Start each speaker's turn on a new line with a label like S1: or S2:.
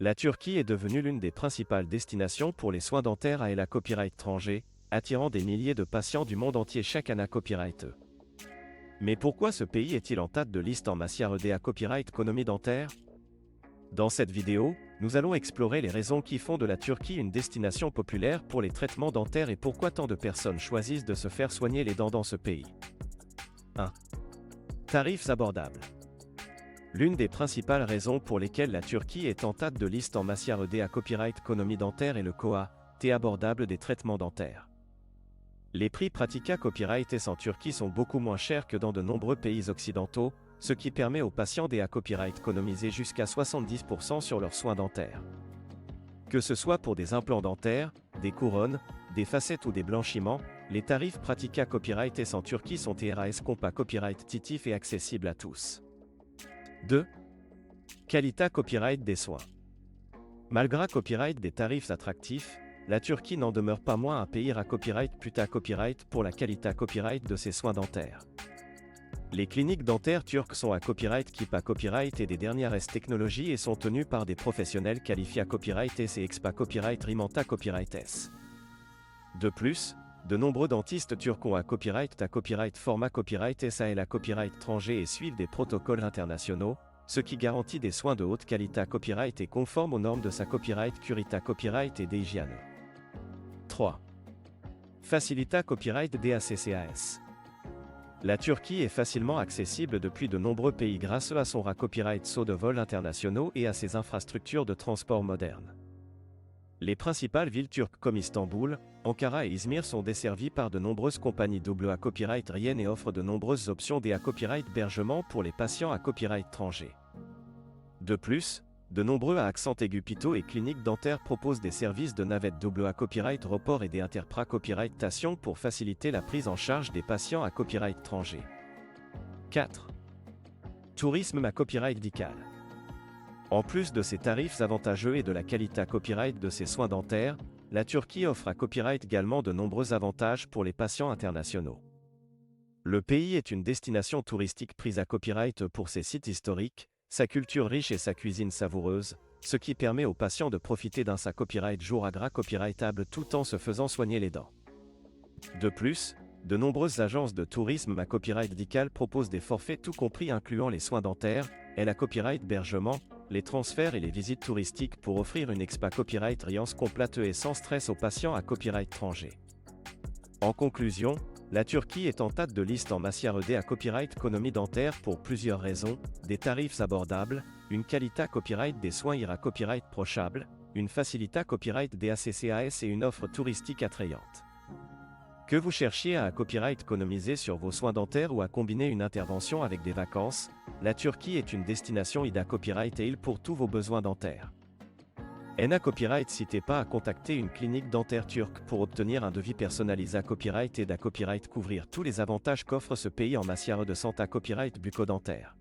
S1: La Turquie est devenue l'une des principales destinations pour les soins dentaires à la copyright étranger, attirant des milliers de patients du monde entier chaque année copyright. Mais pourquoi ce pays est-il en tête de liste en matière de copyright économie dentaire? Dans cette vidéo, nous allons explorer les raisons qui font de la Turquie une destination populaire pour les traitements dentaires et pourquoi tant de personnes choisissent de se faire soigner les dents dans ce pays. 1. Tarifs abordables. L'une des principales raisons pour lesquelles la Turquie est en tête de liste en matière de copyright économie dentaire est le coût abordable des traitements dentaires. Les prix pratiqués copyright en Turquie sont beaucoup moins chers que dans de nombreux pays occidentaux, ce qui permet aux patients des copyright d'économiser jusqu'à 70% sur leurs soins dentaires. Que ce soit pour des implants dentaires, des couronnes, des facettes ou des blanchiments, les tarifs pratiqués copyright en Turquie sont compas copyright titif et accessibles à tous. 2. Qualité copyright des soins. Malgré copyright des tarifs attractifs, la Turquie n'en demeure pas moins un pays à copyright pour la qualité copyright de ses soins dentaires. Les cliniques dentaires turques sont à copyright copyright et des dernières technologies et sont tenues par des professionnels qualifiés à copyright S et expa copyright rimanta copyright S. De plus, de nombreux dentistes turcs ont à copyright format copyright S et la copyright étranger et suivent des protocoles internationaux, ce qui garantit des soins de haute qualité copyright et conforme aux normes de sa copyright curita copyright et d'hygiène. 3. Facilita copyright DACCAS. La Turquie est facilement accessible depuis de nombreux pays grâce à son copyright saut de vols internationaux et à ses infrastructures de transport modernes. Les principales villes turques comme Istanbul, Ankara et Izmir sont desservies par de nombreuses compagnies double à copyright aérienne et offrent de nombreuses options des copyright hébergement pour les patients à copyright étranger. De plus, de nombreux accents aigus hôpitaux et cliniques dentaires proposent des services de navette double à copyright report et des interprètes copyright pour faciliter la prise en charge des patients à copyright étranger. 4. Tourisme à copyright médical. En plus de ses tarifs avantageux et de la qualité copyright de ses soins dentaires, la Turquie offre à copyright également de nombreux avantages pour les patients internationaux. Le pays est une destination touristique prise à copyright pour ses sites historiques, sa culture riche et sa cuisine savoureuse, ce qui permet aux patients de profiter d'un sa copyright jour à gras copyrightable tout en se faisant soigner les dents. De plus, de nombreuses agences de tourisme à copyright médical proposent des forfaits tout compris incluant les soins dentaires, et la copyright hébergement, les transferts et les visites touristiques pour offrir une expa copyright riance complète et sans stress aux patients à copyright étranger. En conclusion, la Turquie est en tête de liste en matière à copyright économie dentaire pour plusieurs raisons, des tarifs abordables, une qualité copyright des soins copyright prochable, une facilité copyright DACCAS et une offre touristique attrayante. Que vous cherchiez à copyright économiser sur vos soins dentaires ou à combiner une intervention avec des vacances, la Turquie est une destination IDA copyright et pour tous vos besoins dentaires. ENA Copyright n'hésitez pas à contacter une clinique dentaire turque pour obtenir un devis personnalisé à copyright et d'à copyright couvrir tous les avantages qu'offre ce pays en matière de santé copyright bucco-dentaire.